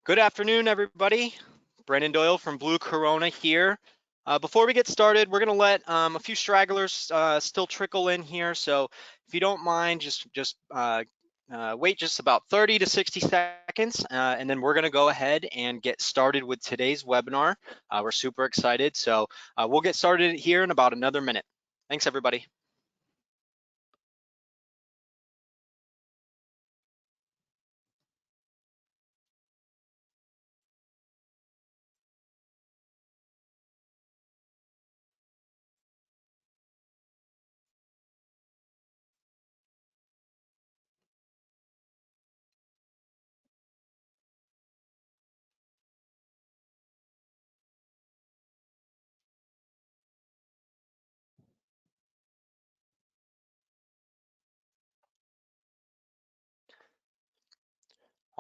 Good afternoon, everybody. Brennan Doyle from Blue Corona here. Before we get started, we're going to let a few stragglers still trickle in here. So if you don't mind, just wait just about 30 to 60 seconds, and then we're going to go ahead and get started with today's webinar. We're super excited. So we'll get started here in about another minute. Thanks, everybody.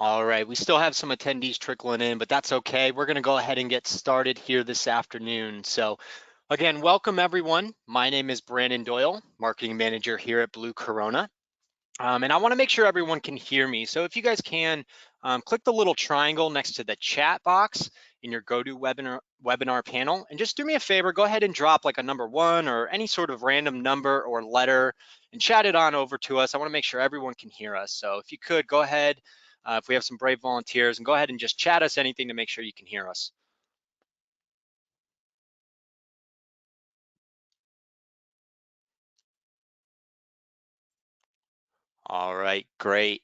All right, we still have some attendees trickling in, but that's okay. We're going to go ahead and get started here this afternoon. So again, welcome everyone. My name is Brandon Doyle, marketing manager here at Blue Corona. And I want to make sure everyone can hear me. So if you guys can, click the little triangle next to the chat box in your GoToWebinar panel. And just do me a favor, go ahead and drop like a number 1 or any sort of random number or letter and chat it on over to us. I want to make sure everyone can hear us. So if you could, go ahead, if we have some brave volunteers, and go ahead and just chat us anything to make sure you can hear us. All right, great.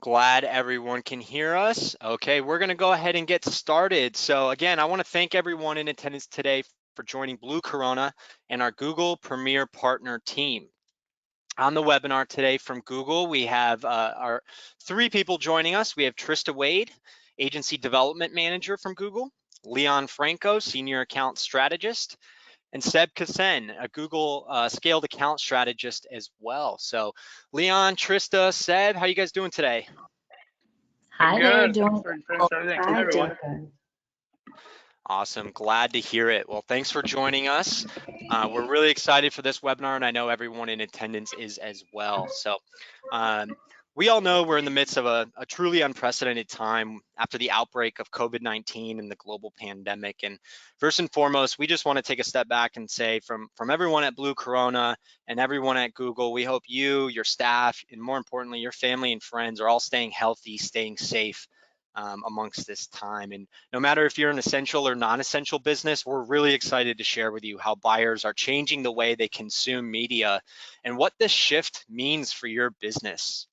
Glad everyone can hear us. Okay, we're going to go ahead and get started. So again, I want to thank everyone in attendance today for joining Blue Corona and our Google Premier Partner team. On the webinar today from Google, we have our 3 people joining us. We have Trista Wade, Agency Development Manager from Google, Leon Franco, Senior Account Strategist, and Seb Kassen, a Google Scaled Account Strategist as well. So Leon, Trista, Seb, how you guys doing today? Hi there, doing Thanks for introducing everything. Hi, everyone. good. Awesome, glad to hear it. Well, thanks for joining us. We're really excited for this webinar, and I know everyone in attendance is as well. So we all know we're in the midst of a truly unprecedented time after the outbreak of COVID-19 and the global pandemic. And first and foremost, we just want to take a step back and say from everyone at Blue Corona and everyone at Google, we hope you, your staff, and more importantly, your family and friends are all staying healthy, staying safe amongst this time. And no matter if you're an essential or non-essential business, we're really excited to share with you how buyers are changing the way they consume media and what this shift means for your business.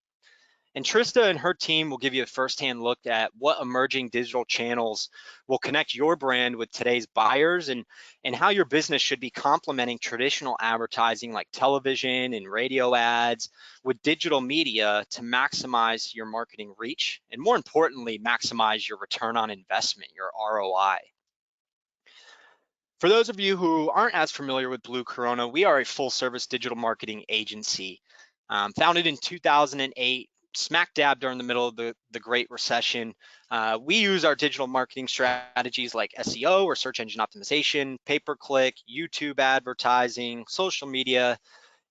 And Trista and her team will give you a firsthand look at what emerging digital channels will connect your brand with today's buyers and how your business should be complementing traditional advertising like television and radio ads with digital media to maximize your marketing reach and, more importantly, maximize your return on investment, your ROI. For those of you who aren't as familiar with Blue Corona, we are a full-service digital marketing agency founded in 2008, smack dab during the middle of the Great Recession. We use our digital marketing strategies like SEO or search engine optimization, pay-per-click, YouTube advertising, social media,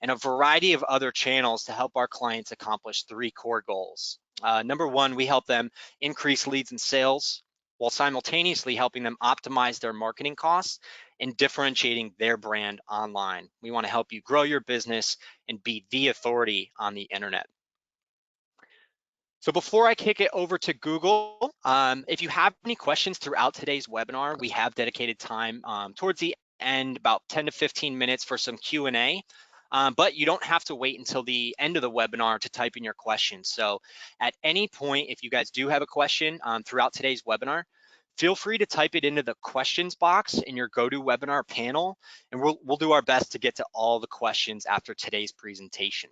and a variety of other channels to help our clients accomplish 3 core goals. Number 1, we help them increase leads and sales while simultaneously helping them optimize their marketing costs and differentiating their brand online. We want to help you grow your business and be the authority on the internet. So before I kick it over to Google, if you have any questions throughout today's webinar, we have dedicated time towards the end, about 10 to 15 minutes for some Q&A. But you don't have to wait until the end of the webinar to type in your questions. So at any point, if you guys do have a question throughout today's webinar, feel free to type it into the questions box in your GoToWebinar panel, and we'll do our best to get to all the questions after today's presentation.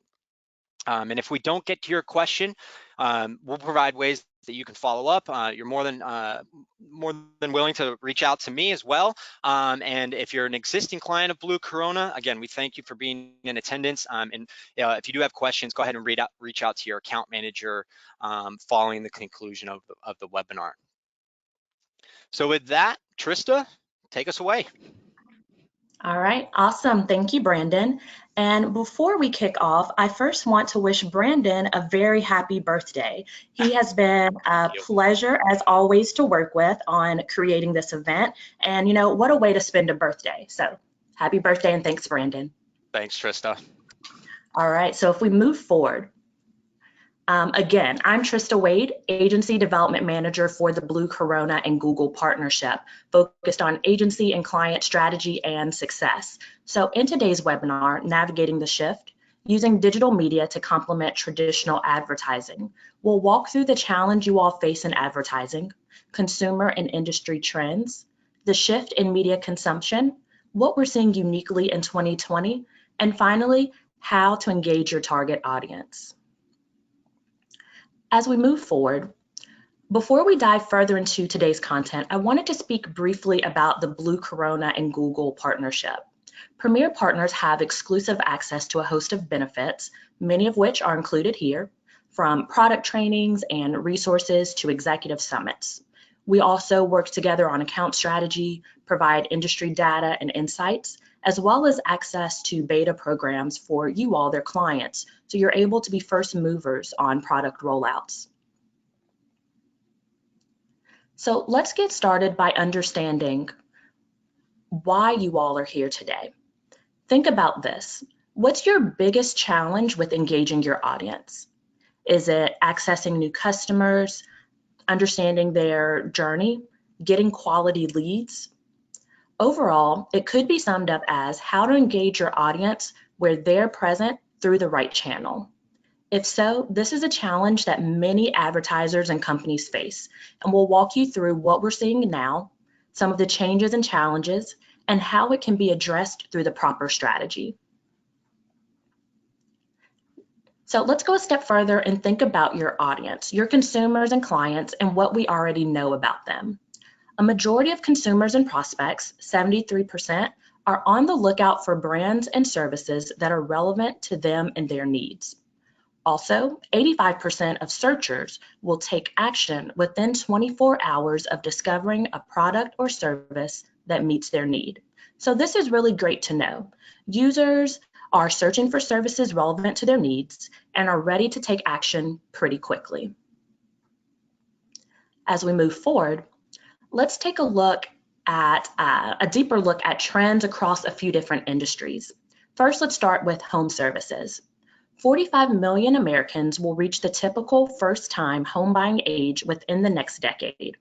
And if we don't get to your question, we'll provide ways that you can follow up. You're more than willing to reach out to me as well. And if you're an existing client of Blue Corona, again, we thank you for being in attendance. And if you do have questions, go ahead and reach out to your account manager following the conclusion of the webinar. So with that, Trista, take us away. All right, awesome. Thank you, Brandon. And before we kick off, I first want to wish Brandon a very happy birthday. He has been a Thank you. pleasure, as always, to work with on creating this event. And, what a way to spend a birthday. So, happy birthday and thanks, Brandon. Thanks, Trista. All right, so if we move forward, again, I'm Trista Wade, Agency Development Manager for the Blue Corona and Google partnership, focused on agency and client strategy and success. So in today's webinar, Navigating the Shift, using digital media to complement traditional advertising, we'll walk through the challenge you all face in advertising, consumer and industry trends, the shift in media consumption, what we're seeing uniquely in 2020, and finally, how to engage your target audience. As we move forward, before we dive further into today's content, I wanted to speak briefly about the Blue Corona and Google partnership. Premier partners have exclusive access to a host of benefits, many of which are included here, from product trainings and resources to executive summits. We also work together on account strategy, provide industry data and insights, as well as access to beta programs for you all, their clients, so you're able to be first movers on product rollouts. So let's get started by understanding why you all are here today. Think about this. What's your biggest challenge with engaging your audience? Is it accessing new customers, understanding their journey, getting quality leads? Overall, it could be summed up as how to engage your audience where they're present through the right channel. If so, this is a challenge that many advertisers and companies face, and we'll walk you through what we're seeing now, some of the changes and challenges, and how it can be addressed through the proper strategy. So let's go a step further and think about your audience, your consumers and clients, and what we already know about them. A majority of consumers and prospects, 73%, are on the lookout for brands and services that are relevant to them and their needs. Also, 85% of searchers will take action within 24 hours of discovering a product or service that meets their need. So this is really great to know. Users are searching for services relevant to their needs and are ready to take action pretty quickly. As we move forward, let's take a deeper look at trends across a few different industries. First, let's start with home services. 45 million Americans will reach the typical first-time home buying age within the next decade.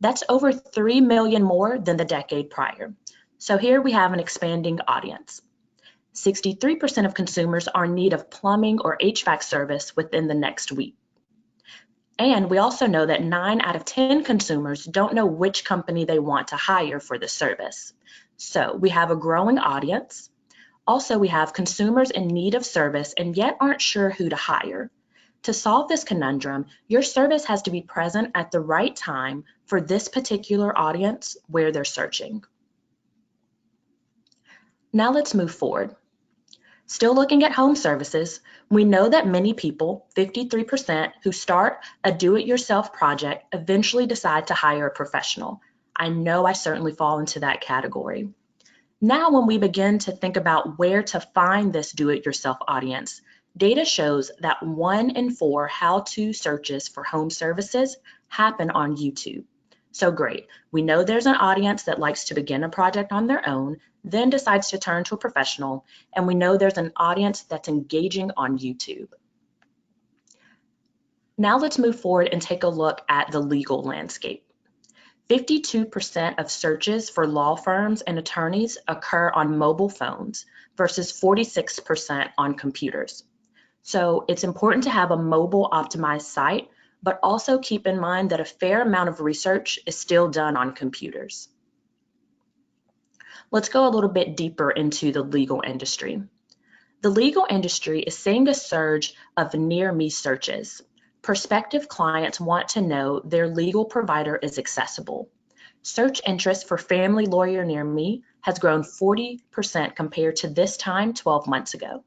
That's over 3 million more than the decade prior. So here we have an expanding audience. 63% of consumers are in need of plumbing or HVAC service within the next week. And we also know that 9 out of 10 consumers don't know which company they want to hire for the service. So we have a growing audience. Also, we have consumers in need of service and yet aren't sure who to hire. To solve this conundrum, your service has to be present at the right time for this particular audience where they're searching. Now let's move forward. Still looking at home services, we know that many people, 53%, who start a do-it-yourself project eventually decide to hire a professional. I know I certainly fall into that category. Now, when we begin to think about where to find this do-it-yourself audience, data shows that 1 in 4 how-to searches for home services happen on YouTube. So great, we know there's an audience that likes to begin a project on their own, then decides to turn to a professional, and we know there's an audience that's engaging on YouTube. Now let's move forward and take a look at the legal landscape. 52% of searches for law firms and attorneys occur on mobile phones versus 46% on computers. So it's important to have a mobile optimized site, but also keep in mind that a fair amount of research is still done on computers. Let's go a little bit deeper into the legal industry. The legal industry is seeing a surge of near-me searches. Prospective clients want to know their legal provider is accessible. Search interest for family lawyer near me has grown 40% compared to this time 12 months ago.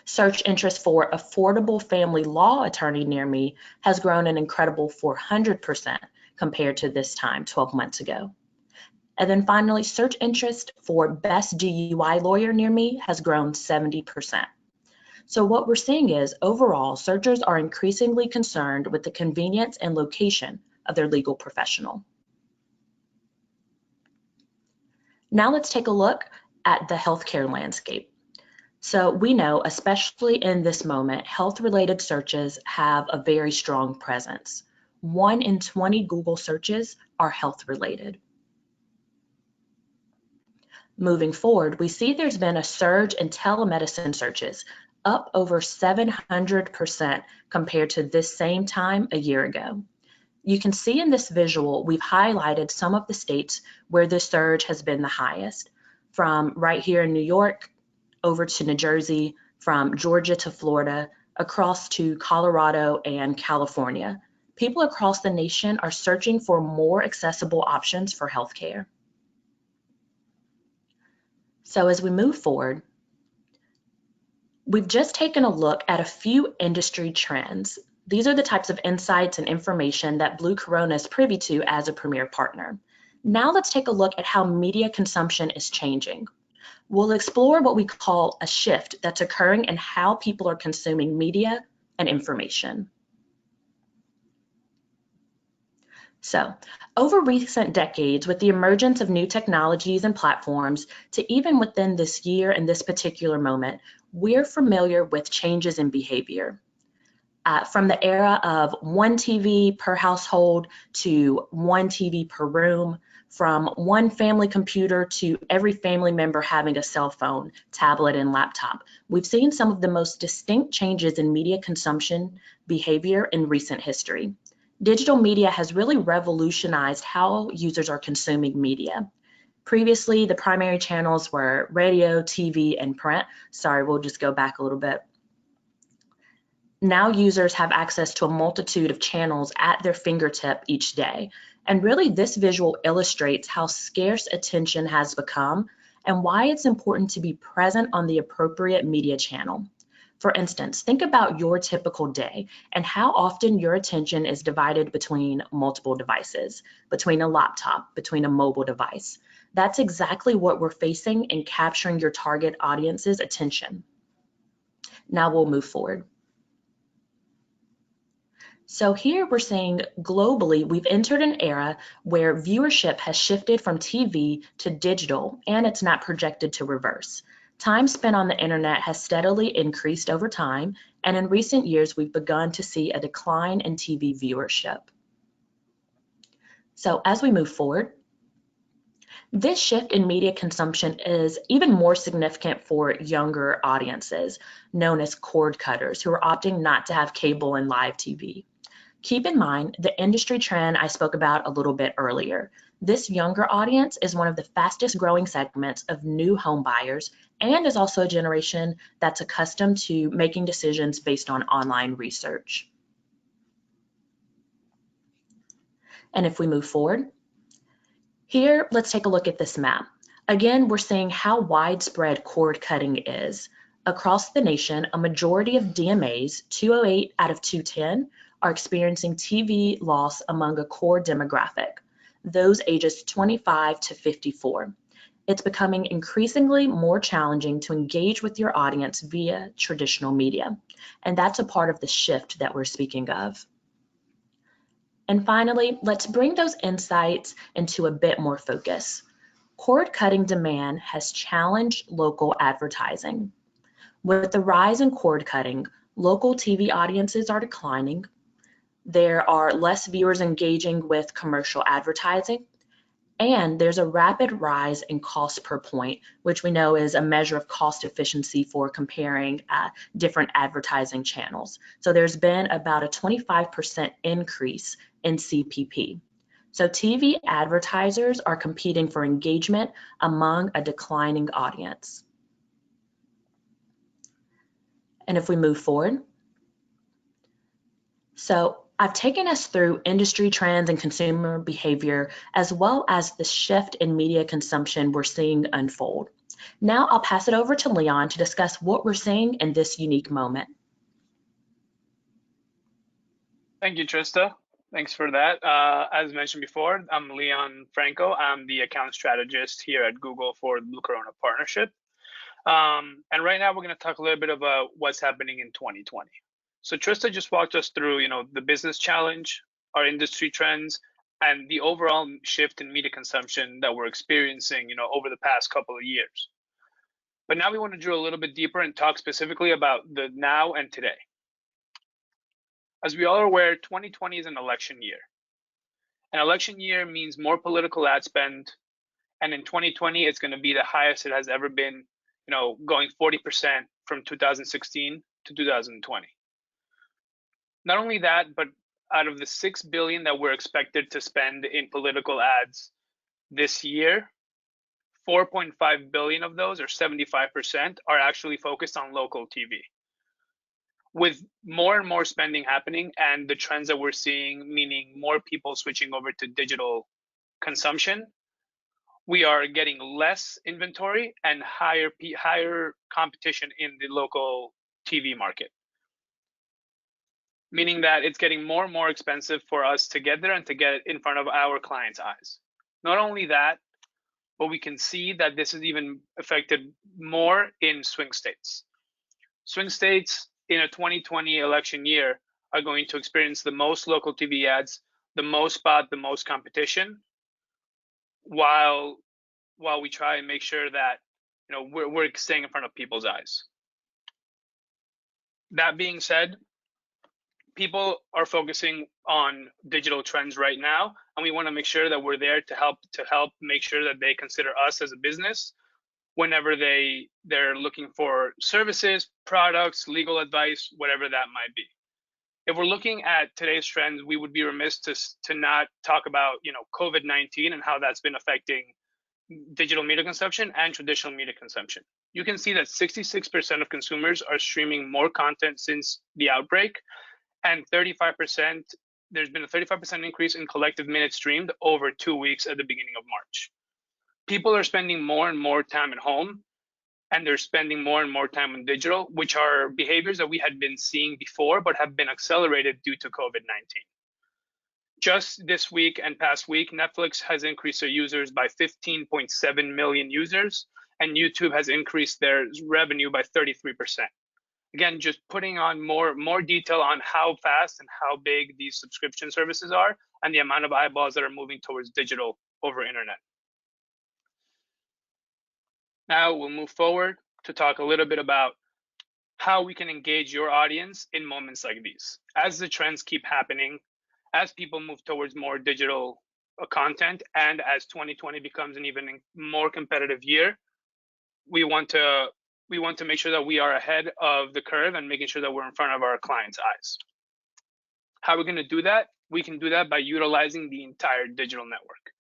Search interest for affordable family law attorney near me has grown an incredible 400% compared to this time 12 months ago. And then finally, search interest for best DUI lawyer near me has grown 70%. So what we're seeing is overall, searchers are increasingly concerned with the convenience and location of their legal professional. Now let's take a look at the healthcare landscape. So we know, especially in this moment, health-related searches have a very strong presence. 1 in 20 Google searches are health-related. Moving forward, we see there's been a surge in telemedicine searches, up over 700% compared to this same time a year ago. You can see in this visual, we've highlighted some of the states where this surge has been the highest, from right here in New York over to New Jersey, from Georgia to Florida, across to Colorado and California. People across the nation are searching for more accessible options for healthcare. So as we move forward, we've just taken a look at a few industry trends. These are the types of insights and information that Blue Corona is privy to as a premier partner. Now let's take a look at how media consumption is changing. We'll explore what we call a shift that's occurring in how people are consuming media and information. So, over recent decades, with the emergence of new technologies and platforms, to even within this year and this particular moment, we're familiar with changes in behavior. From the era of one TV per household to one TV per room, from one family computer to every family member having a cell phone, tablet, and laptop, we've seen some of the most distinct changes in media consumption behavior in recent history. Digital media has really revolutionized how users are consuming media. Previously, the primary channels were radio, TV, and print. Sorry, we'll just go back a little bit. Now users have access to a multitude of channels at their fingertip each day. And really, this visual illustrates how scarce attention has become and why it's important to be present on the appropriate media channel. For instance, think about your typical day and how often your attention is divided between multiple devices, between a laptop, between a mobile device. That's exactly what we're facing in capturing your target audience's attention. Now we'll move forward. So here we're seeing globally, we've entered an era where viewership has shifted from TV to digital, and it's not projected to reverse. Time spent on the internet has steadily increased over time, and in recent years, we've begun to see a decline in TV viewership. So as we move forward, this shift in media consumption is even more significant for younger audiences, known as cord cutters, who are opting not to have cable and live TV. Keep in mind the industry trend I spoke about a little bit earlier. This younger audience is one of the fastest growing segments of new home buyers and is also a generation that's accustomed to making decisions based on online research. And if we move forward, here, let's take a look at this map. Again, we're seeing how widespread cord cutting is. Across the nation, a majority of DMAs, 208 out of 210, are experiencing TV loss among a core demographic, those ages 25 to 54. It's becoming increasingly more challenging to engage with your audience via traditional media, and that's a part of the shift that we're speaking of. And finally, let's bring those insights into a bit more focus. Cord cutting demand has challenged local advertising. With the rise in cord cutting, local TV audiences are declining. There are less viewers engaging with commercial advertising, and there's a rapid rise in cost per point, which we know is a measure of cost efficiency for comparing different advertising channels. So there's been about a 25% increase in CPP. So TV advertisers are competing for engagement among a declining audience. And if we move forward, so I've taken us through industry trends and consumer behavior, as well as the shift in media consumption we're seeing unfold. Now I'll pass it over to Leon to discuss what we're seeing in this unique moment. Thank you, Trista. Thanks for that. As mentioned before, I'm Leon Franco. I'm the account strategist here at Google for the Blue Corona partnership. And right now we're going to talk a little bit about what's happening in 2020. So Trista just walked us through, the business challenge, our industry trends, and the overall shift in media consumption that we're experiencing, over the past couple of years. But now we want to drill a little bit deeper and talk specifically about the now and today. As we all are aware, 2020 is an election year. An election year means more political ad spend, and in 2020, it's going to be the highest it has ever been, going 40% from 2016 to 2020. Not only that, but out of the 6 billion that we're expected to spend in political ads this year, 4.5 billion of those, or 75%, are actually focused on local TV. With more and more spending happening and the trends that we're seeing, meaning more people switching over to digital consumption, we are getting less inventory and higher competition in the local TV market, meaning that it's getting more and more expensive for us to get there and to get in front of our clients' eyes. Not only that, but we can see that this is even affected more in swing states. Swing states in a 2020 election year are going to experience the most local TV ads, the most spot, the most competition, while we try and make sure that we're staying in front of people's eyes. That being said, people are focusing on digital trends right now, and we want to make sure that we're there to help make sure that they consider us as a business whenever they're looking for services, products, legal advice, whatever that might be. If we're looking at today's trends, we would be remiss to not talk about COVID-19 and how that's been affecting digital media consumption and traditional media consumption. You can see that 66% of consumers are streaming more content since the outbreak, and 35%, there's been a 35% increase in collective minutes streamed over 2 weeks at the beginning of March. People are spending more and more time at home, and they're spending more and more time on digital, which are behaviors that we had been seeing before but have been accelerated due to COVID-19. Just this week and past week, Netflix has increased their users by 15.7 million users, and YouTube has increased their revenue by 33%. Again, just putting on more detail on how fast and how big these subscription services are and the amount of eyeballs that are moving towards digital over internet. Now we'll move forward to talk a little bit about how we can engage your audience in moments like these. As the trends keep happening, as people move towards more digital content, and as 2020 becomes an even more competitive year, we want to make sure that we are ahead of the curve and making sure that we're in front of our clients' eyes. How are we going to do that? We can do that by utilizing the entire digital network.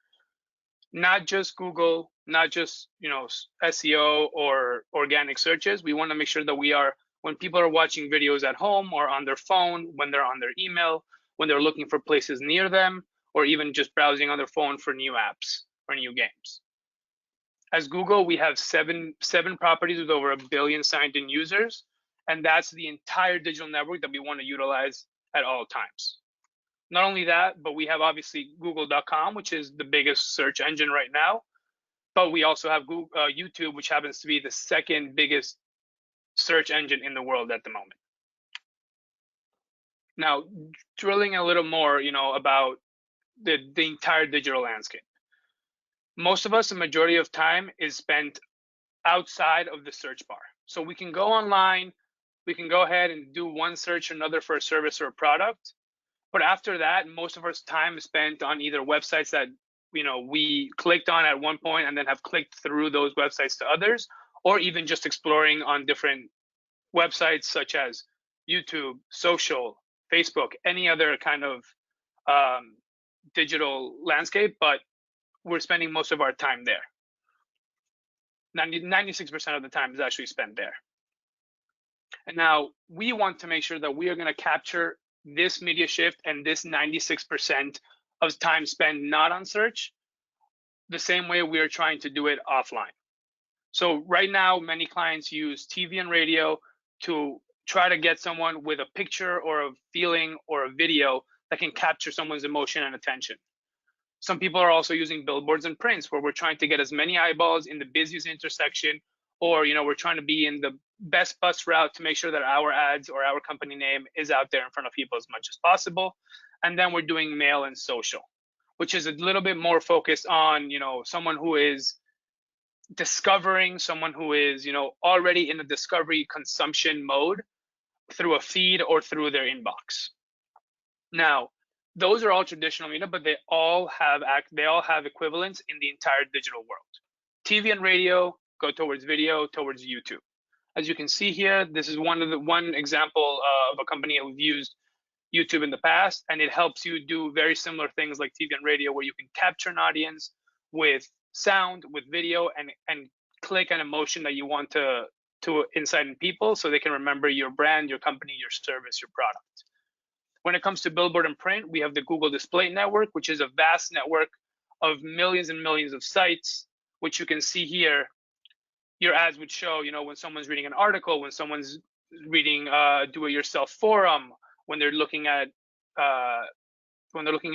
Not just Google, not just SEO or organic searches. We want to make sure that we are, when people are watching videos at home or on their phone, when they're on their email, when they're looking for places near them, or even just browsing on their phone for new apps or new games. As Google, we have seven properties with over 1 billion signed in users, and that's the entire digital network that we want to utilize at all times. Not only that, but we have obviously google.com, which is the biggest search engine right now, but we also have YouTube, which happens to be the second biggest search engine in the world at the moment. Now, drilling a little more, about the entire digital landscape. Most of us, the majority of time is spent outside of the search bar. So we can go online, we can go ahead and do one search or another for a service or a product. But after that, most of our time is spent on either websites that we clicked on at one point and then have clicked through those websites to others, or even just exploring on different websites such as YouTube, social, Facebook, any other kind of digital landscape, but we're spending most of our time there. 96% of the time is actually spent there. And now we want to make sure that we are going to capture this media shift and this 96% of time spent not on search the same way we are trying to do it offline. So right now, many clients use TV and radio to try to get someone with a picture or a feeling or a video that can capture someone's emotion and attention. Some people are also using billboards and prints, where we're trying to get as many eyeballs in the busiest intersection, or we're trying to be in the best bus route to make sure that our ads or our company name is out there in front of people as much as possible. And then we're doing mail and social, which is a little bit more focused on someone who is discovering, someone who is already in the discovery consumption mode through a feed or through their inbox. Now, those are all traditional media, but they all have equivalents in the entire digital world. TV and radio go towards video, towards YouTube. As you can see here, this is one example of a company who've used YouTube in the past, and it helps you do very similar things like TV and radio, where you can capture an audience with sound, with video, and click an emotion that you want to incite in people, so they can remember your brand, your company, your service, your product. When it comes to billboard and print, we have the Google Display Network, which is a vast network of millions and millions of sites, which you can see here. Your ads would show, when someone's reading an article, when someone's reading do-it-yourself forum, when they're looking at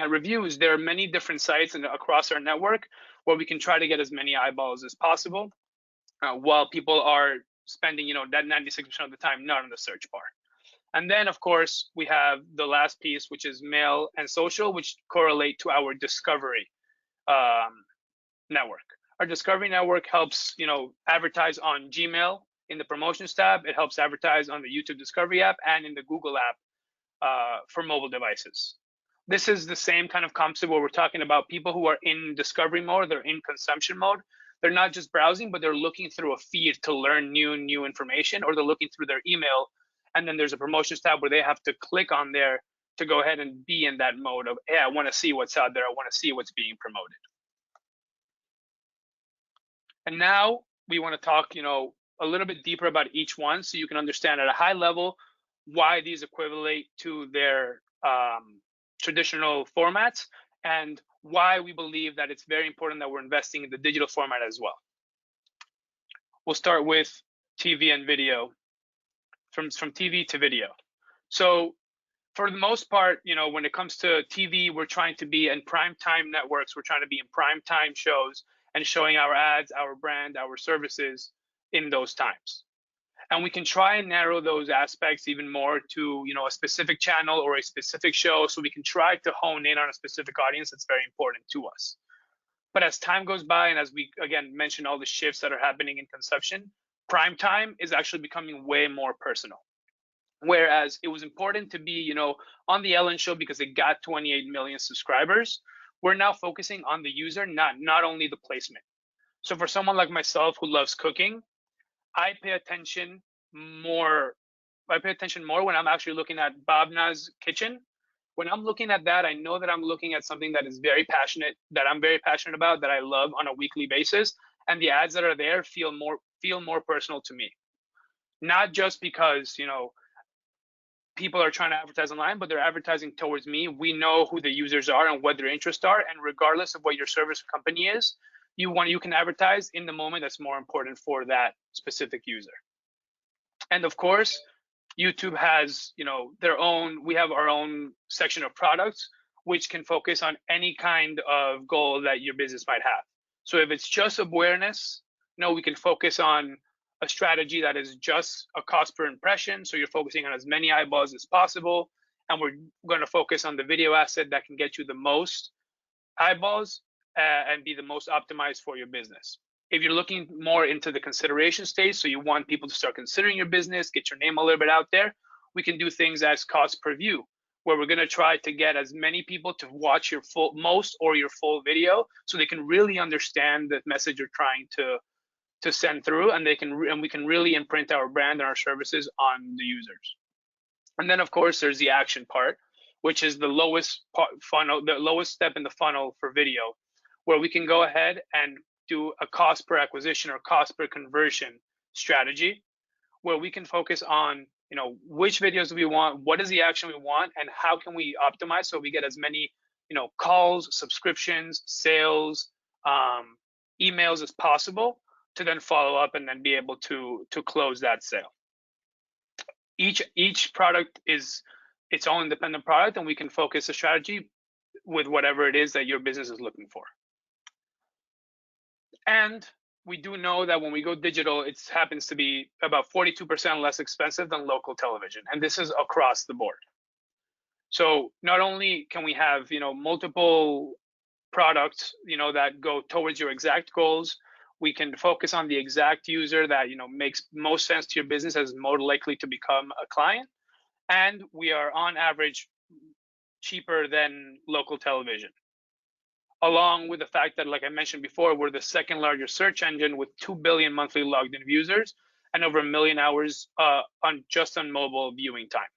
reviews. There are many different sites across our network where we can try to get as many eyeballs as possible, while people are spending that 96% of the time not on the search bar. And then, of course, we have the last piece, which is mail and social, which correlate to our discovery network. Our discovery network helps advertise on Gmail in the promotions tab. It helps advertise on the YouTube Discovery app and in the Google app for mobile devices. This is the same kind of concept where we're talking about people who are in discovery mode, they're in consumption mode. They're not just browsing, but they're looking through a feed to learn new information, or they're looking through their email, and then there's a promotions tab where they have to click on there to go ahead and be in that mode of, hey, I want to see what's out there, I want to see what's being promoted. And now we want to talk, a little bit deeper about each one, so you can understand at a high level why these equivalent to their traditional formats, and why we believe that it's very important that we're investing in the digital format as well. We'll start with TV and video, from TV to video. So for the most part, when it comes to TV, we're trying to be in prime time networks. We're trying to be in prime time shows and showing our ads, our brand, our services in those times. And we can try and narrow those aspects even more to, a specific channel or a specific show. So we can try to hone in on a specific audience that's very important to us. But as time goes by, and as we, again, mentioned all the shifts that are happening in consumption, prime time is actually becoming way more personal. Whereas it was important to be, on the Ellen Show because it got 28 million subscribers, we're now focusing on the user, not only the placement. So for someone like myself who loves cooking, I pay attention more when I'm actually looking at Babna's kitchen. When I'm looking at that, I know that I'm looking at something that is that I'm very passionate about, that I love on a weekly basis, and the ads that are there feel more personal to me. Not just because people are trying to advertise online, but they're advertising towards me. We know who the users are and what their interests are, and regardless of what your service company is, you can advertise in the moment that's more important for that specific user. And of course, YouTube has we have our own section of products which can focus on any kind of goal that your business might have. So if it's just awareness, we can focus on a strategy that is just a cost per impression. So you're focusing on as many eyeballs as possible. And we're going to focus on the video asset that can get you the most eyeballs and be the most optimized for your business. If you're looking more into the consideration stage, so you want people to start considering your business, get your name a little bit out there, we can do things as cost per view, where we're going to try to get as many people to watch your full full video, so they can really understand the message you're trying to send through, and we can really imprint our brand and our services on the users. And then of course there's the action part, which is the lowest step in the funnel for video, where we can go ahead and do a cost per acquisition or cost per conversion strategy, where we can focus on which videos do we want, what is the action we want, and how can we optimize so we get as many calls, subscriptions, sales, emails as possible, to then follow up and then be able to close that sale. Each product is its own independent product, and we can focus a strategy with whatever it is that your business is looking for. And we do know that when we go digital, it happens to be about 42% less expensive than local television, and this is across the board. So not only can we have multiple products that go towards your exact goals, we can focus on the exact user that makes most sense to your business, as more likely to become a client, and we are on average cheaper than local television, along with the fact that, like I mentioned before, we're the second largest search engine with 2 billion monthly logged in users and over 1 million hours on mobile viewing time.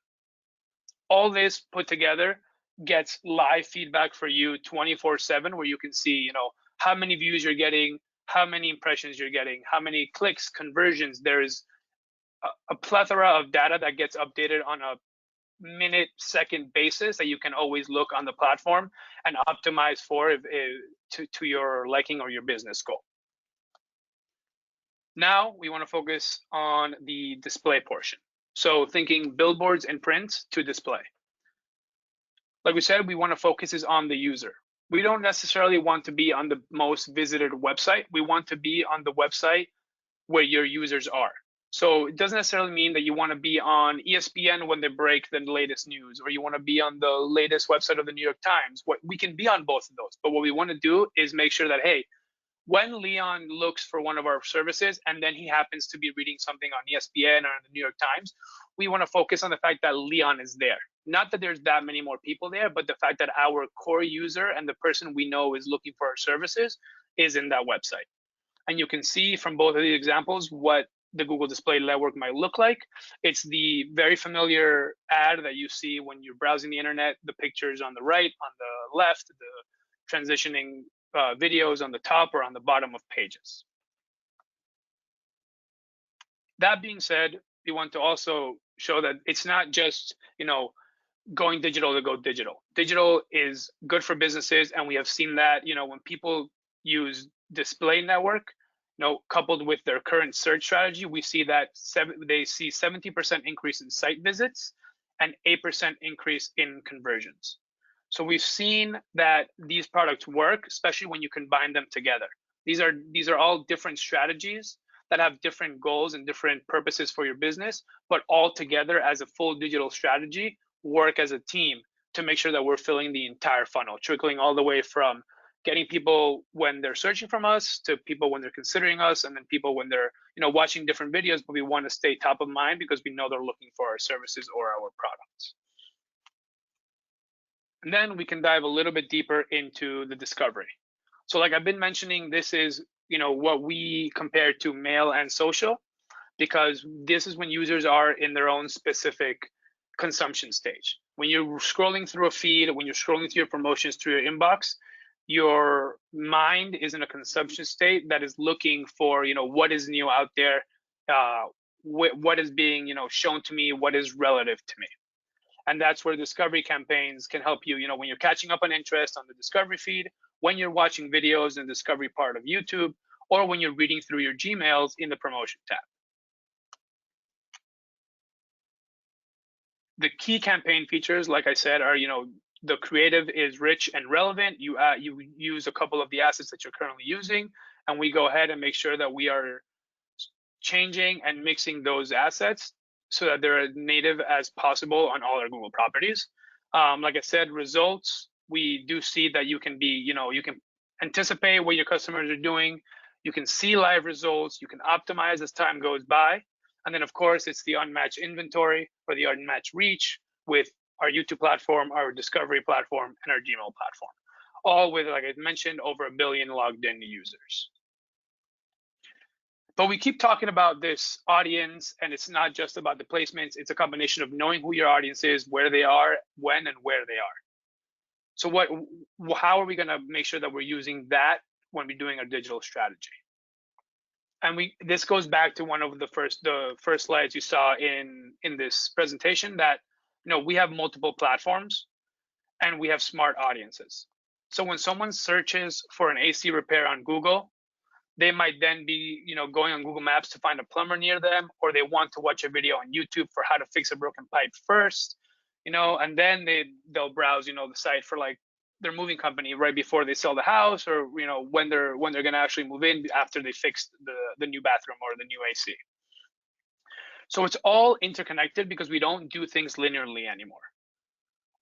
All this put together gets live feedback for you 24/7, where you can see how many views you're getting, how many impressions you're getting, how many clicks, conversions. There's a plethora of data that gets updated on a minute, second basis that you can always look on the platform and optimize for to your liking or your business goal. Now we want to focus on the display portion. So thinking billboards and print to display. Like we said, we want to focus is on the user. We don't necessarily want to be on the most visited website. We want to be on the website where your users are. So it doesn't necessarily mean that you want to be on ESPN when they break the latest news, or you want to be on the latest website of the New York Times. We can be on both of those, but what we want to do is make sure that, hey, when Leon looks for one of our services and then he happens to be reading something on ESPN or on the New York Times, we want to focus on the fact that Leon is there. Not that there's that many more people there, but the fact that our core user and the person we know is looking for our services is in that website. And you can see from both of these examples what the Google Display Network might look like. It's the very familiar ad that you see when you're browsing the internet, the pictures on the right, on the left, the transitioning videos on the top or on the bottom of pages. That being said, we want to also show that it's not just going digital to go digital. Digital is good for businesses, and we have seen that when people use display network, coupled with their current search strategy, we see that they see 70% increase in site visits and 8% increase in conversions. So we've seen that these products work, especially when you combine them together. These are all different strategies that have different goals and different purposes for your business, but all together as a full digital strategy work as a team to make sure that we're filling the entire funnel, trickling all the way from getting people when they're searching from us to people when they're considering us, and then people when they're watching different videos, but we want to stay top of mind because we know they're looking for our services or our products. And then we can dive a little bit deeper into the discovery. So like I've been mentioning, this is what we compare to mail and social, because this is when users are in their own specific consumption stage. When you're scrolling through a feed, when you're scrolling through your promotions through your inbox, your mind is in a consumption state that is looking for what is new out there, what is being shown to me, what is relative to me. And that's where discovery campaigns can help you, when you're catching up on interest on the discovery feed, when you're watching videos in the discovery part of YouTube, or when you're reading through your Gmails in the promotion tab. The key campaign features, like I said, are, the creative is rich and relevant. You use a couple of the assets that you're currently using, and we go ahead and make sure that we are changing and mixing those assets so that they're as native as possible on all our Google properties. Like I said, results, we do see that you can be, you can anticipate what your customers are doing. You can see live results. You can optimize as time goes by. And then, of course, it's the unmatched inventory or the unmatched reach with our YouTube platform, our discovery platform, and our Gmail platform, all with, like I mentioned, over 1 billion logged in users. But we keep talking about this audience, and it's not just about the placements. It's a combination of knowing who your audience is, where they are, when and where they are. So how are we going to make sure that we're using that when we're doing our digital strategy? And this goes back to one of the first slides you saw in this presentation, that we have multiple platforms and we have smart audiences. So when someone searches for an AC repair on Google, they might then be going on Google Maps to find a plumber near them, or they want to watch a video on YouTube for how to fix a broken pipe first. and then they'll browse, the site for like their moving company right before they sell the house, or when they're going to actually move in after they fix the new bathroom or the new AC. So it's all interconnected because we don't do things linearly anymore.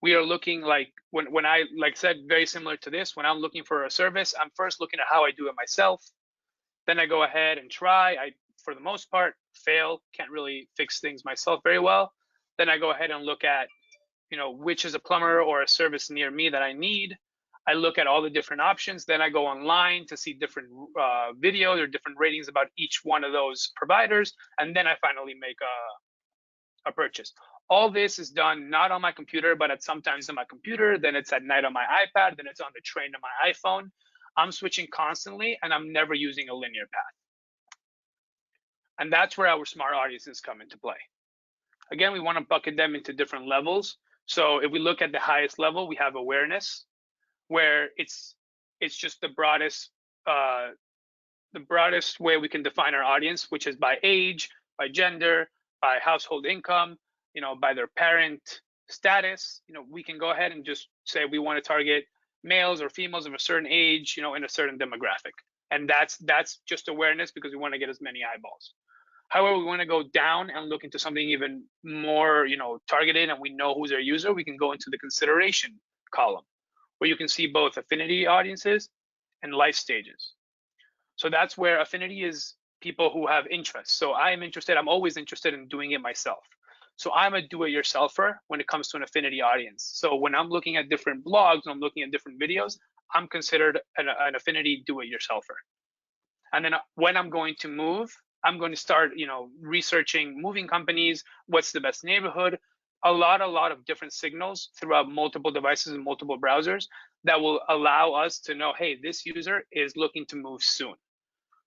We are looking like when I like said, very similar to this, when I'm looking for a service, I'm first looking at how I do it myself. Then I go ahead and try. I, for the most part, fail, can't really fix things myself very well. Then I go ahead and look at, which is a plumber or a service near me that I need. I look at all the different options. Then I go online to see different videos or different ratings about each one of those providers. And then I finally make a purchase. All this is done not on my computer, but at sometimes on my computer. Then it's at night on my iPad. Then it's on the train on my iPhone. I'm switching constantly, and I'm never using a linear path. And that's where our smart audiences come into play. Again, we want to bucket them into different levels. So if we look at the highest level, we have awareness, where it's just the broadest way we can define our audience, which is by age, by gender, by household income, by their parent status. We can go ahead and just say we want to target males or females of a certain age, in a certain demographic. And that's just awareness because we want to get as many eyeballs. However, we want to go down and look into something even more, targeted, and we know who's our user. We can go into the consideration column, where you can see both affinity audiences and life stages. So that's where affinity is people who have interests. So I'm always interested in doing it myself. So I'm a do-it-yourselfer when it comes to an affinity audience. So when I'm looking at different blogs, when I'm looking at different videos, I'm considered an affinity do-it-yourselfer. And then when I'm going to move, I'm going to start, researching moving companies, what's the best neighborhood, a lot of different signals throughout multiple devices and multiple browsers that will allow us to know, hey, this user is looking to move soon.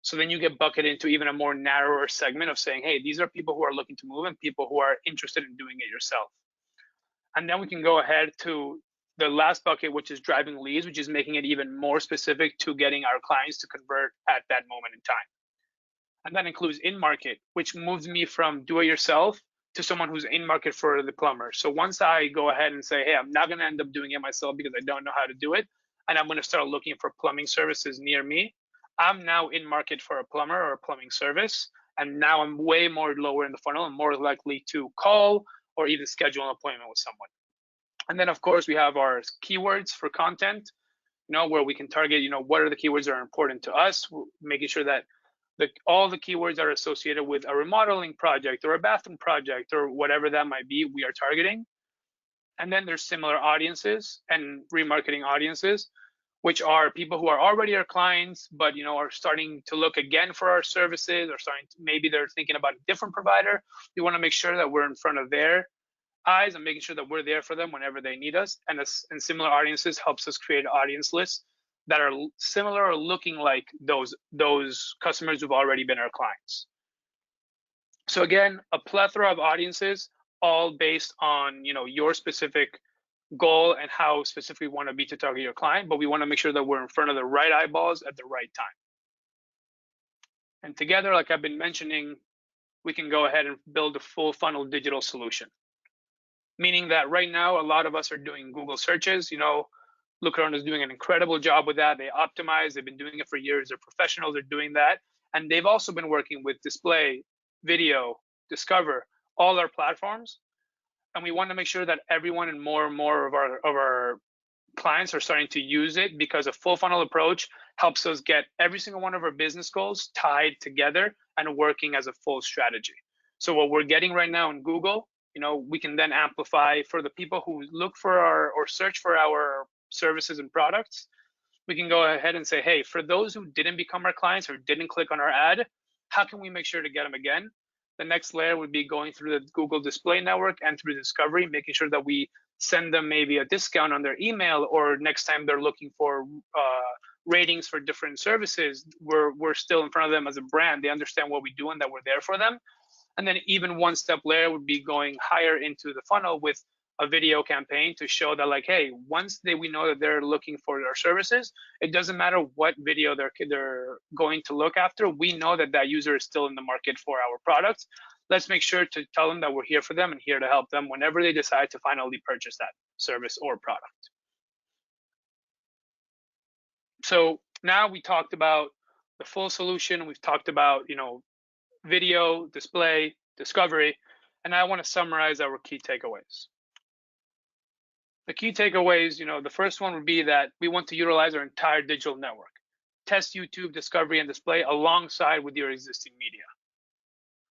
So then you get bucketed into even a more narrower segment of saying, hey, these are people who are looking to move and people who are interested in doing it yourself. And then we can go ahead to the last bucket, which is driving leads, which is making it even more specific to getting our clients to convert at that moment in time. And that includes in market, which moves me from do it yourself to someone who's in market for the plumber. So once I go ahead and say, hey, I'm not going to end up doing it myself because I don't know how to do it, and I'm going to start looking for plumbing services near me, I'm now in market for a plumber or a plumbing service. And now I'm way more lower in the funnel and more likely to call or even schedule an appointment with someone. And then, of course, we have our keywords for content, where we can target, what are the keywords that are important to us, making sure that all the keywords are associated with a remodeling project or a bathroom project or whatever that might be, we are targeting. And then there's similar audiences and remarketing audiences, which are people who are already our clients, but are starting to look again for our services, or maybe they're thinking about a different provider. We want to make sure that we're in front of their eyes and making sure that we're there for them whenever they need us. And similar audiences helps us create audience lists that are similar or looking like those customers who've already been our clients. So again, a plethora of audiences, all based on your specific goal and how specific we want to be to target your client, but we want to make sure that we're in front of the right eyeballs at the right time. And together, like I've been mentioning, we can go ahead and build a full funnel digital solution. Meaning that right now, a lot of us are doing Google searches. Blue Corona is doing an incredible job with that. They optimize, they've been doing it for years. They're professionals, they're doing that. And they've also been working with display, video, Discover, all our platforms. And we want to make sure that everyone and more of our clients are starting to use it, because a full funnel approach helps us get every single one of our business goals tied together and working as a full strategy. So what we're getting right now in Google, we can then amplify for the people who look for or search for our services and products. We can go ahead and say, hey, for those who didn't become our clients or didn't click on our ad, how can we make sure to get them again? The next layer would be going through the Google Display Network and through Discovery, making sure that we send them maybe a discount on their email, or next time they're looking for ratings for different services, we're still in front of them as a brand. They understand what we do and that we're there for them. And then even one step layer would be going higher into the funnel with a video campaign to show that, like, hey, once we know that they're looking for our services, it doesn't matter what video they're going to look after. We know that user is still in the market for our products. let's make sure to tell them that we're here for them and here to help them whenever they decide to finally purchase that service or product. So now we talked about the full solution. We've talked about, video, display, discovery, and I want to summarize our key takeaways. The key takeaways, the first one would be that we want to utilize our entire digital network. Test YouTube, discovery, and display alongside with your existing media.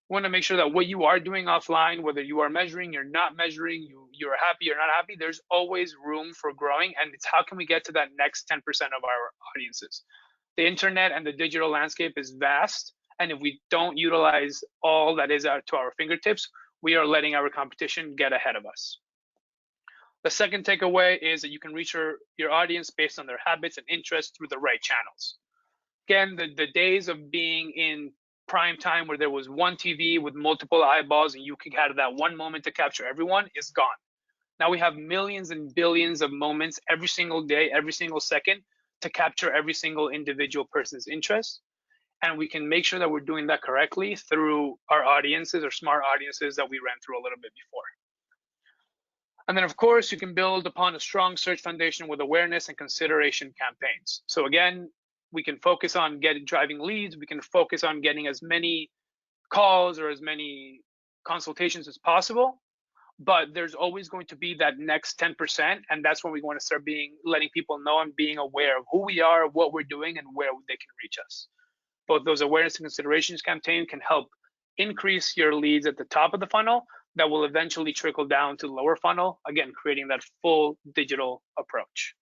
We want to make sure that what you are doing offline, whether you are measuring, you're not measuring, you're happy, you're not happy, there's always room for growing. And it's how can we get to that next 10% of our audiences? The internet and the digital landscape is vast. And if we don't utilize all that is to our fingertips, we are letting our competition get ahead of us. The second takeaway is that you can reach your audience based on their habits and interests through the right channels. Again, the days of being in prime time where there was one TV with multiple eyeballs and you could have that one moment to capture everyone is gone. Now we have millions and billions of moments every single day, every single second to capture every single individual person's interest. And we can make sure that we're doing that correctly through our audiences or smart audiences that we ran through a little bit before. And then, of course, you can build upon a strong search foundation with awareness and consideration campaigns. So again, we can focus on driving leads. We can focus on getting as many calls or as many consultations as possible. But there's always going to be that next 10%. And that's when we want to start letting people know and being aware of who we are, what we're doing, and where they can reach us. Both those awareness and considerations campaign can help increase your leads at the top of the funnel that will eventually trickle down to lower funnel, again, creating that full digital approach.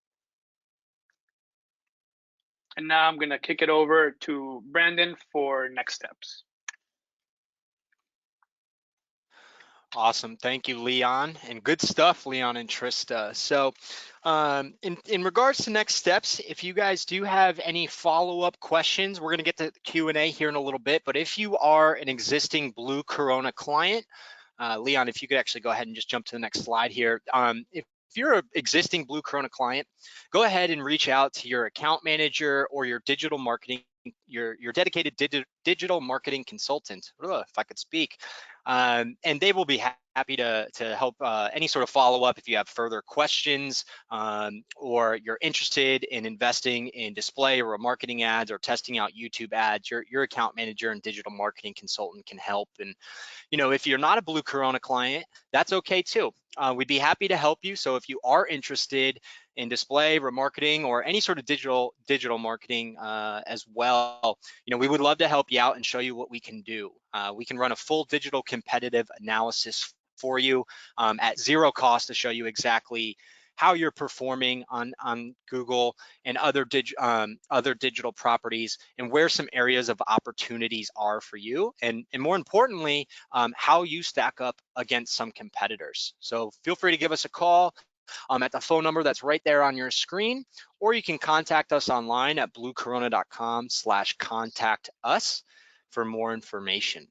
And now I'm going to kick it over to Brandon for next steps. Awesome. Thank you, Leon. And good stuff, Leon and Trista. So in regards to next steps, if you guys do have any follow-up questions, we're going to get to Q&A here in a little bit. But if you are an existing Blue Corona client, Leon, if you could actually go ahead and just jump to the next slide here. If you're an existing Blue Corona client, go ahead and reach out to your account manager or your digital marketing, your dedicated digital marketing consultant, if I could speak. And they will be happy to help any sort of follow-up if you have further questions or you're interested in investing in display or marketing ads or testing out YouTube ads. Your account manager and digital marketing consultant can help. And if you're not a Blue Corona client, that's okay too. We'd be happy to help you. So if you are interested in display, remarketing, or any sort of digital marketing as well, we would love to help you out and show you what we can do. We can run a full digital competitive analysis for you at zero cost to show you exactly how you're performing on Google and other digital properties, and where some areas of opportunities are for you, and more importantly, how you stack up against some competitors. So feel free to give us a call at the phone number that's right there on your screen, or you can contact us online at bluecorona.com/contact us for more information.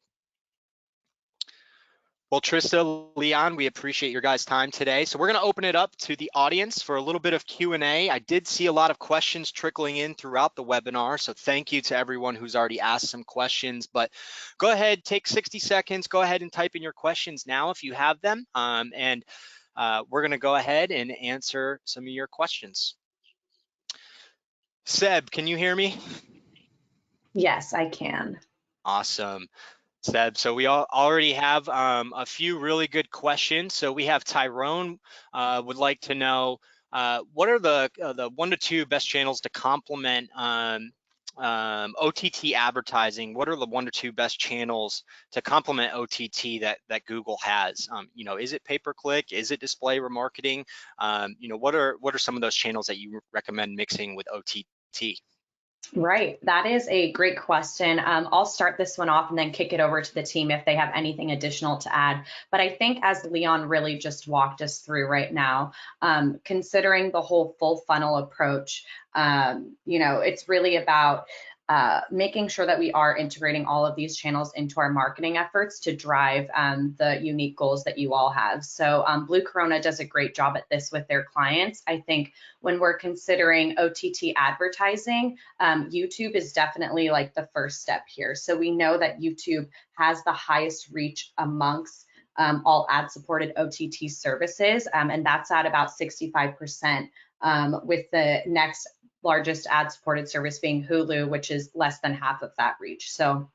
Well, Trista, Leon, we appreciate your guys' time today. So we're going to open it up to the audience for a little bit of Q&A. I did see a lot of questions trickling in throughout the webinar, so thank you to everyone who's already asked some questions. But go ahead, take 60 seconds, go ahead and type in your questions now if you have them, and we're going to go ahead and answer some of your questions. Seb, can you hear me? Yes, I can. Awesome. Seb, so we already have a few really good questions. So we have Tyrone would like to know what are the 1 to 2 best channels to complement OTT advertising? What are the 1 to 2 best channels to complement OTT that Google has? Is it pay-per-click? Is it display remarketing? What are some of those channels that you recommend mixing with OTT? Right, that is a great question. I'll start this one off and then kick it over to the team if they have anything additional to add. But I think as Leon really just walked us through right now, considering the whole full funnel approach, it's really about making sure that we are integrating all of these channels into our marketing efforts to drive the unique goals that you all have. So Blue Corona does a great job at this with their clients. I think when we're considering OTT advertising, YouTube is definitely like the first step here. So we know that YouTube has the highest reach amongst all ad-supported OTT services, and that's at about 65%, with the next largest ad-supported service being Hulu, which is less than half of that reach. So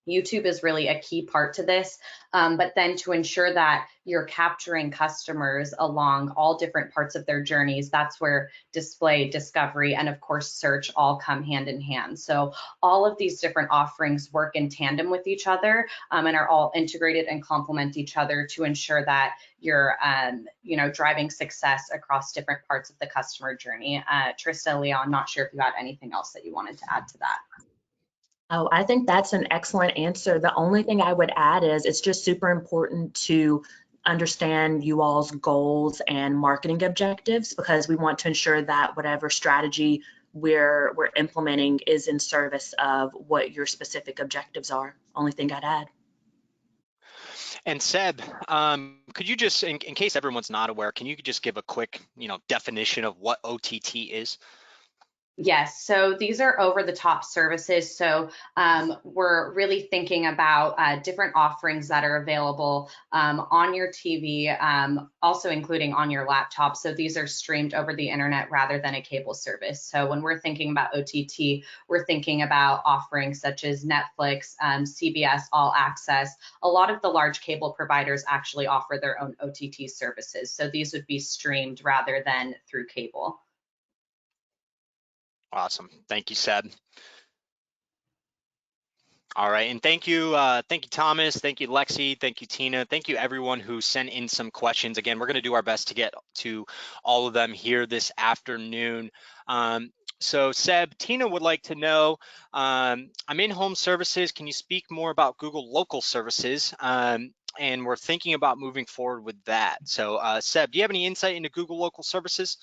YouTube is really a key part to this, but then to ensure that you're capturing customers along all different parts of their journeys, that's where display, discovery, and of course search all come hand in hand. So all of these different offerings work in tandem with each other, and are all integrated and complement each other to ensure that you're driving success across different parts of the customer journey. Trista, Leon, not sure if you had anything else that you wanted to add to that. Oh, I think that's an excellent answer. The only thing I would add is it's just super important to understand you all's goals and marketing objectives, because we want to ensure that whatever strategy we're implementing is in service of what your specific objectives are. Only thing I'd add. And Seb, could you just, in case everyone's not aware, can you just give a quick, definition of what OTT is? Yes, so these are over-the-top services. So we're really thinking about different offerings that are available on your TV, also including on your laptop. So these are streamed over the internet rather than a cable service. So when we're thinking about OTT, we're thinking about offerings such as Netflix, CBS, All Access. A lot of the large cable providers actually offer their own OTT services. So these would be streamed rather than through cable. Awesome. Thank you, Seb. All right, and thank you Thomas, thank you Lexi, thank you Tina, thank you everyone who sent in some questions. Again, we're going to do our best to get to all of them here this afternoon. So Seb, Tina would like to know, I'm in home services. Can you speak more about Google local services? And we're thinking about moving forward with that. So Seb, do you have any insight into Google local services?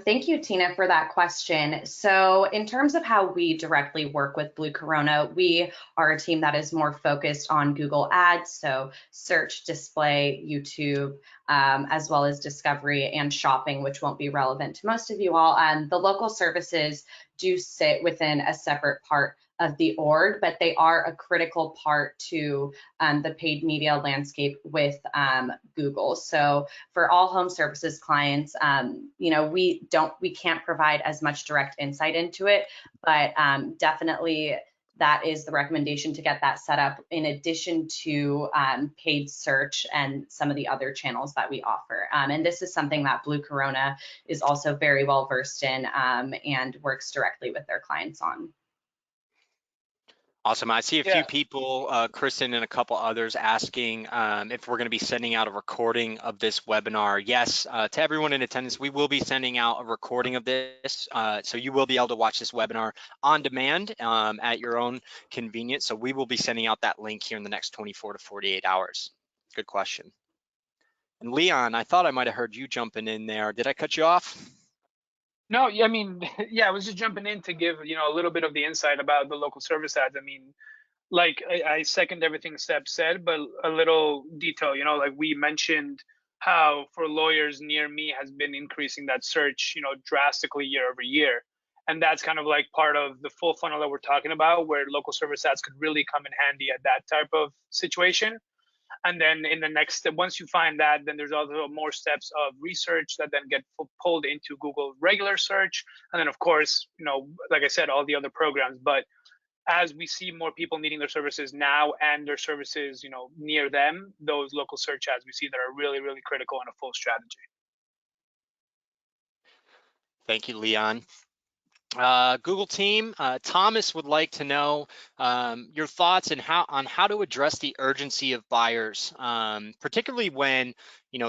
Thank you, Tina, for that question. So in terms of how we directly work with Blue Corona, we are a team that is more focused on Google Ads, so search, display, YouTube, as well as discovery and shopping, which won't be relevant to most of you all. The local services do sit within a separate part of the org, but they are a critical part to the paid media landscape with Google. So for all home services clients, we can't provide as much direct insight into it, but definitely that is the recommendation to get that set up in addition to paid search and some of the other channels that we offer. And this is something that Blue Corona is also very well versed in and works directly with their clients on. Awesome. I see a few people, Kristen and a couple others, asking if we're going to be sending out a recording of this webinar. Yes, to everyone in attendance, we will be sending out a recording of this. So you will be able to watch this webinar on demand at your own convenience. So we will be sending out that link here in the next 24 to 48 hours. Good question. And Leon, I thought I might have heard you jumping in there. Did I cut you off? No, I mean, yeah, I was just jumping in to give, a little bit of the insight about the local service ads. I mean, like I second everything Seb said, but a little detail, like we mentioned how for lawyers near me has been increasing that search, drastically year over year. And that's kind of like part of the full funnel that we're talking about, where local service ads could really come in handy at that type of situation. And then in the next step, once you find that, then there's also more steps of research that then get pulled into Google regular search. And then of course, like I said, all the other programs. But as we see more people needing their services now and their services, near them, those local search ads we see that are really, really critical in a full strategy. Thank you, Leon. Google team, Thomas would like to know your thoughts and on how to address the urgency of buyers, particularly when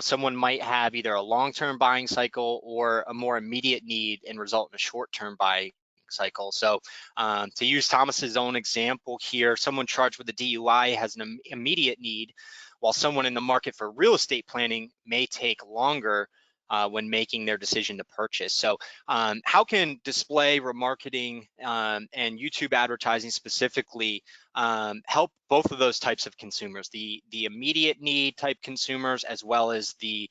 someone might have either a long-term buying cycle or a more immediate need and result in a short-term buying cycle. So to use Thomas's own example here, someone charged with a DUI has an immediate need, while someone in the market for real estate planning may take longer. when making their decision to purchase. So how can display, remarketing, and YouTube advertising specifically help both of those types of consumers, the immediate need type consumers, as well as the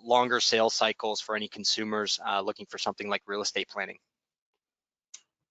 longer sales cycles for any consumers looking for something like real estate planning?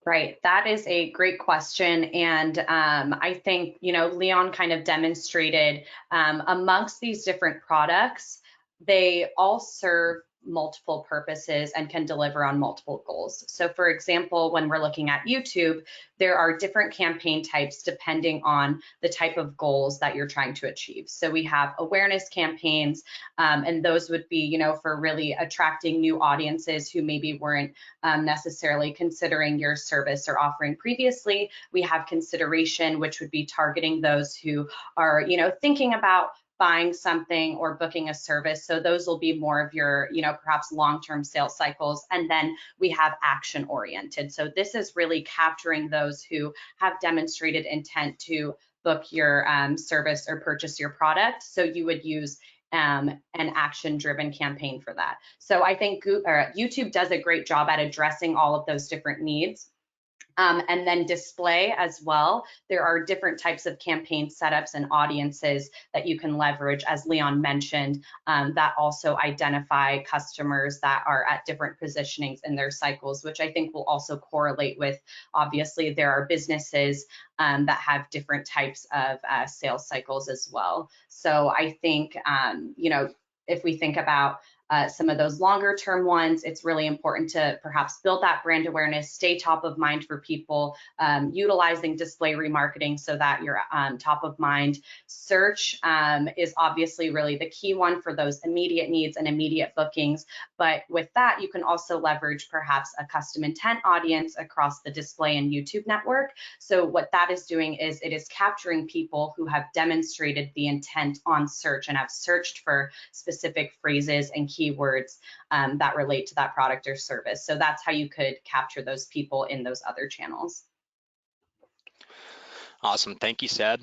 Right, that is a great question. And I think, Leon kind of demonstrated amongst these different products, they all serve multiple purposes and can deliver on multiple goals. So for example, when we're looking at YouTube, there are different campaign types depending on the type of goals that you're trying to achieve. So we have awareness campaigns, and those would be, for really attracting new audiences who maybe weren't necessarily considering your service or offering previously. We have consideration, which would be targeting those who are, thinking about buying something or booking a service. So those will be more of your, perhaps long-term sales cycles. And then we have action oriented. So this is really capturing those who have demonstrated intent to book your service or purchase your product. So you would use an action-driven campaign for that. So I think YouTube does a great job at addressing all of those different needs. And then display as well. There are different types of campaign setups and audiences that you can leverage, as Leon mentioned, that also identify customers that are at different positionings in their cycles, which I think will also correlate with, obviously, there are businesses that have different types of sales cycles as well. So I think, if we think about some of those longer term ones, it's really important to perhaps build that brand awareness, stay top of mind for people, utilizing display remarketing so that you're top of mind. Search is obviously really the key one for those immediate needs and immediate bookings. But with that, you can also leverage perhaps a custom intent audience across the display and YouTube network. So what that is doing is it is capturing people who have demonstrated the intent on search and have searched for specific phrases and keywords that relate to that product or service. So that's how you could capture those people in those other channels. Awesome, thank you, Seb.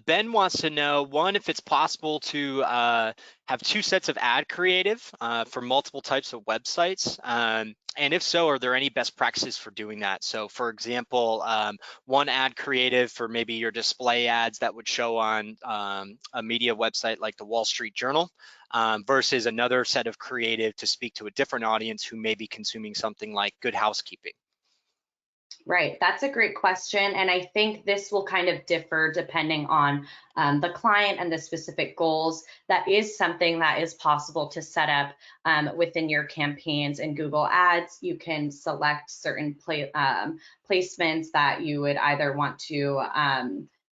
Ben wants to know, one, if it's possible to have two sets of ad creative for multiple types of websites. And if so, are there any best practices for doing that? So for example, one ad creative for maybe your display ads that would show on a media website like the Wall Street Journal, versus another set of creative to speak to a different audience who may be consuming something like Good Housekeeping. Right, that's a great question. And I think this will kind of differ depending on the client and the specific goals. That is something that is possible to set up within your campaigns in Google Ads. You can select certain placements that you would either want to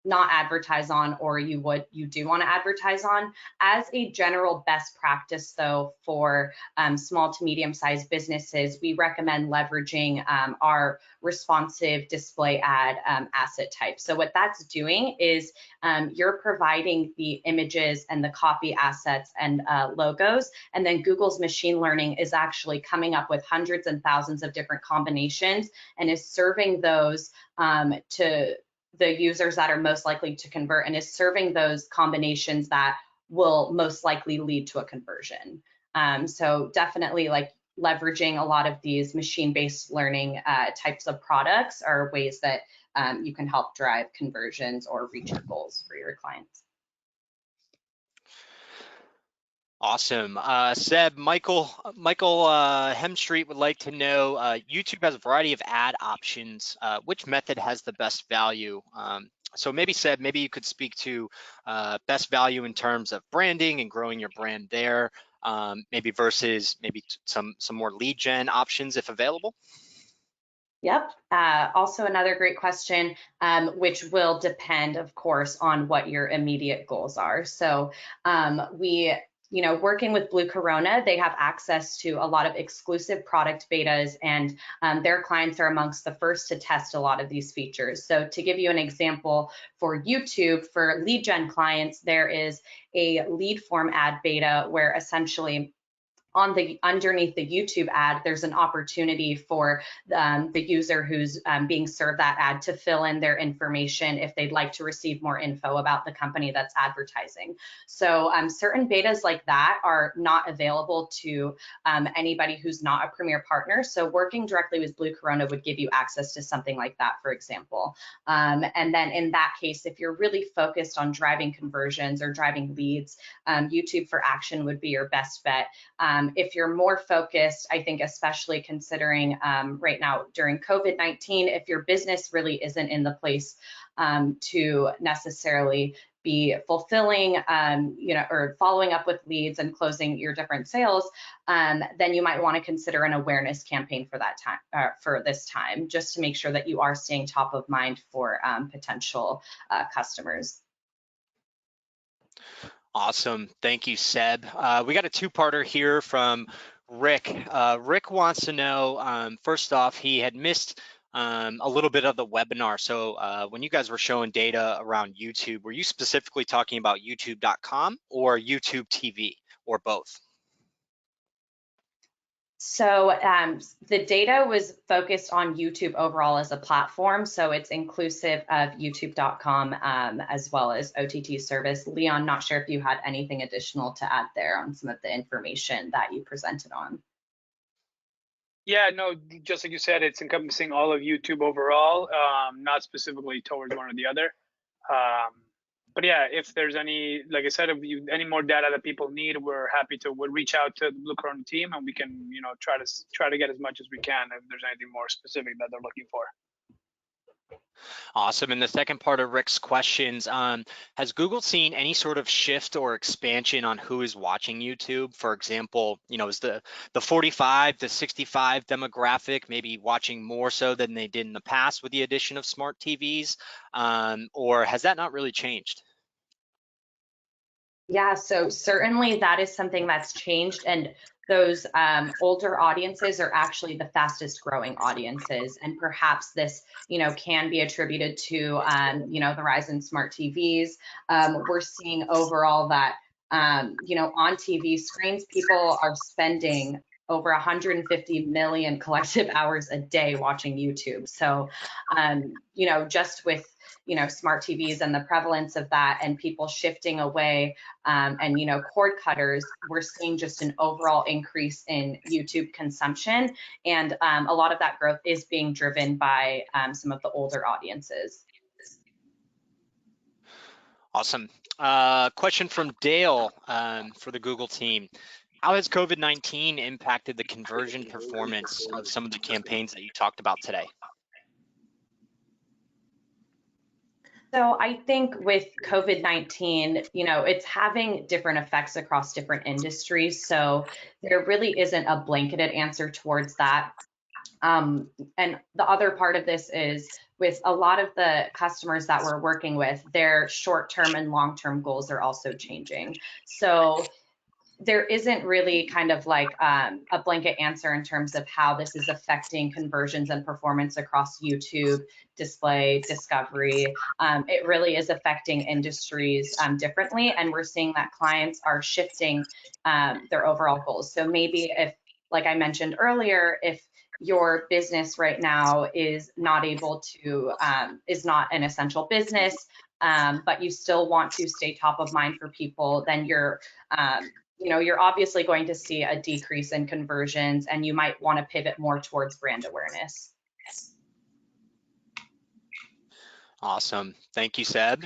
not advertise on, or you do want to advertise on. As a general best practice though, for small to medium sized businesses, we recommend leveraging our responsive display ad asset type. So what that's doing is you're providing the images and the copy assets and logos, and then Google's machine learning is actually coming up with hundreds and thousands of different combinations and is serving those to the users that are most likely to convert, and is serving those combinations that will most likely lead to a conversion. So definitely, like, leveraging a lot of these machine-based learning types of products are ways that you can help drive conversions or reach your goals for your clients. Awesome. Seb, Michael Hemstreet would like to know, YouTube has a variety of ad options. Which method has the best value? So maybe Seb, maybe you could speak to best value in terms of branding and growing your brand there, maybe versus maybe some more lead gen options if available. Yep. Also another great question, which will depend, of course, on what your immediate goals are. So working with Blue Corona, they have access to a lot of exclusive product betas, and their clients are amongst the first to test a lot of these features. So to give you an example, for YouTube, for lead gen clients, there is a lead form ad beta where essentially underneath the YouTube ad, there's an opportunity for the user who's being served that ad to fill in their information if they'd like to receive more info about the company that's advertising. So certain betas like that are not available to anybody who's not a Premier partner. So working directly with Blue Corona would give you access to something like that, for example. And then in that case, if you're really focused on driving conversions or driving leads, YouTube for Action would be your best bet. If you're more focused, I think especially considering right now during COVID-19, if your business really isn't in the place to necessarily be fulfilling, or following up with leads and closing your different sales, then you might want to consider an awareness campaign for that time, for this time, just to make sure that you are staying top of mind for potential customers. Awesome. Thank you, Seb. We got a two-parter here from Rick. Rick wants to know, first off, he had missed a little bit of the webinar. So when you guys were showing data around YouTube, were you specifically talking about youtube.com or YouTube TV or both? So the data was focused on YouTube overall as a platform. So it's inclusive of youtube.com as well as OTT service. Leon, not sure if you had anything additional to add there on some of the information that you presented on. Yeah, no, just like you said, it's encompassing all of YouTube overall, not specifically towards one or the other. But yeah, if there's any, like I said, if any more data that people need, we'll reach out to the Blue Corona team, and we can, try to get as much as we can if there's anything more specific that they're looking for. Awesome. And the second part of Rick's questions, has Google seen any sort of shift or expansion on who is watching YouTube? For example, is the 45 to 65 demographic maybe watching more so than they did in the past with the addition of smart TVs? Or has that not really changed? Yeah, so certainly that is something that's changed, and those older audiences are actually the fastest growing audiences, and perhaps this can be attributed to the rise in smart TVs. We're seeing overall that on TV screens, people are spending over 150 million collective hours a day watching YouTube. So just with smart TVs and the prevalence of that and people shifting away and cord cutters, we're seeing just an overall increase in YouTube consumption, and a lot of that growth is being driven by some of the older audiences. Awesome. Question from Dale for the Google team. How has COVID-19 impacted the conversion performance of some of the campaigns that you talked about today? So I think with COVID-19, it's having different effects across different industries. So there really isn't a blanketed answer towards that. And the other part of this is with a lot of the customers that we're working with, their short-term and long-term goals are also changing. So there isn't really kind of like a blanket answer in terms of how this is affecting conversions and performance across YouTube, display, discovery. It really is affecting industries differently, and we're seeing that clients are shifting their overall goals. So maybe if, like I mentioned earlier, if your business right now is not able to, is not an essential business, but you still want to stay top of mind for people, then you're obviously going to see a decrease in conversions, and you might want to pivot more towards brand awareness. Awesome. Thank you, Seb.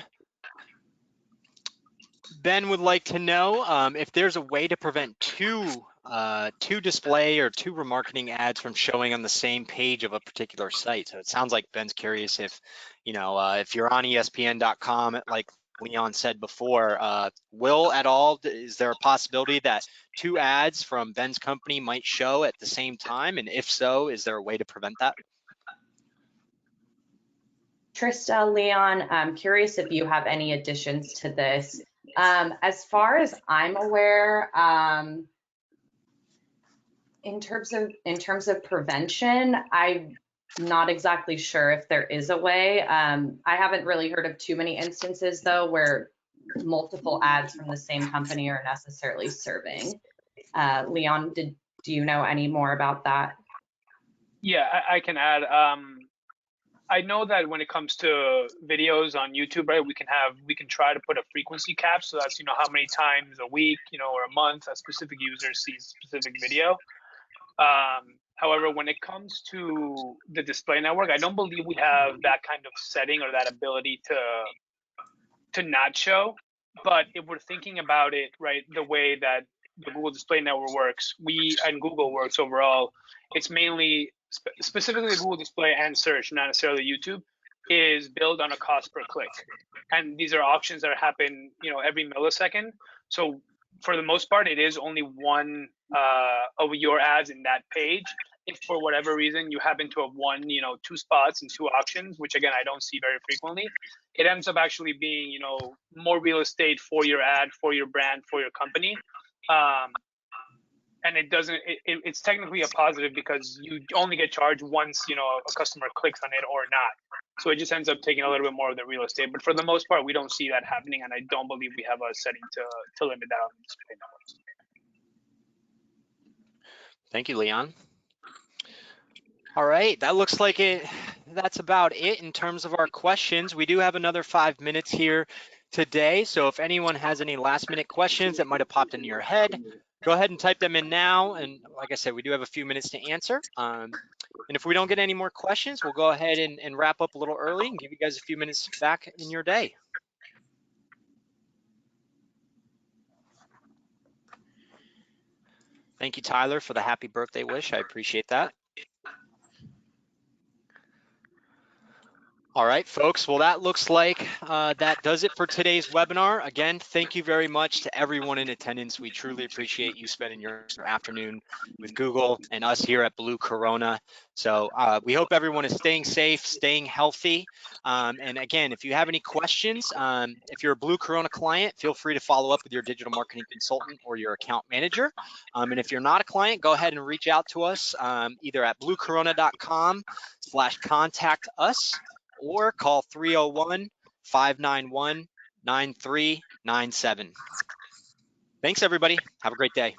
Ben would like to know if there's a way to prevent two display or two remarketing ads from showing on the same page of a particular site. So it sounds like Ben's curious if you're on ESPN.com, like Leon said before, is there a possibility that two ads from Ben's company might show at the same time? And if so, is there a way to prevent that? Trista, Leon, I'm curious if you have any additions to this. As far as I'm aware, in terms of prevention, I'm not exactly sure if there is a way. I haven't really heard of too many instances though where multiple ads from the same company are necessarily serving. Leon, do you know any more about that? Yeah, I can add. I know that when it comes to videos on YouTube, right, we can try to put a frequency cap. So that's, how many times a week, or a month a specific user sees a specific video. However, when it comes to the display network, I don't believe we have that kind of setting or that ability to not show. But if we're thinking about it, right, the way that the Google Display Network works, and Google works overall, it's mainly specifically the Google Display and search, not necessarily YouTube, is built on a cost per click. And these are auctions that happen, every millisecond. So for the most part, it is only one of your ads in that page. If for whatever reason you happen to have won, 2 spots in 2 auctions, which again I don't see very frequently, it ends up actually being, more real estate for your ad, for your brand, for your company. And it's technically a positive because you only get charged once, a customer clicks on it or not. So it just ends up taking a little bit more of the real estate. But for the most part, we don't see that happening. And I don't believe we have a setting to limit that on the display networks. Thank you, Leon. All right, that looks like that's about it in terms of our questions. We do have another 5 minutes here today. So if anyone has any last minute questions that might have popped into your head, go ahead and type them in now. And like I said, we do have a few minutes to answer. And if we don't get any more questions, we'll go ahead and wrap up a little early and give you guys a few minutes back in your day. Thank you, Tyler, for the happy birthday wish. I appreciate that. All right, folks. Well, that looks like that does it for today's webinar. Again, thank you very much to everyone in attendance. We truly appreciate you spending your afternoon with Google and us here at Blue Corona. So we hope everyone is staying safe, staying healthy. And again, if you have any questions, if you're a Blue Corona client, feel free to follow up with your digital marketing consultant or your account manager. And if you're not a client, go ahead and reach out to us either at bluecorona.com/contact us, or call 301-591-9397. Thanks, everybody. Have a great day.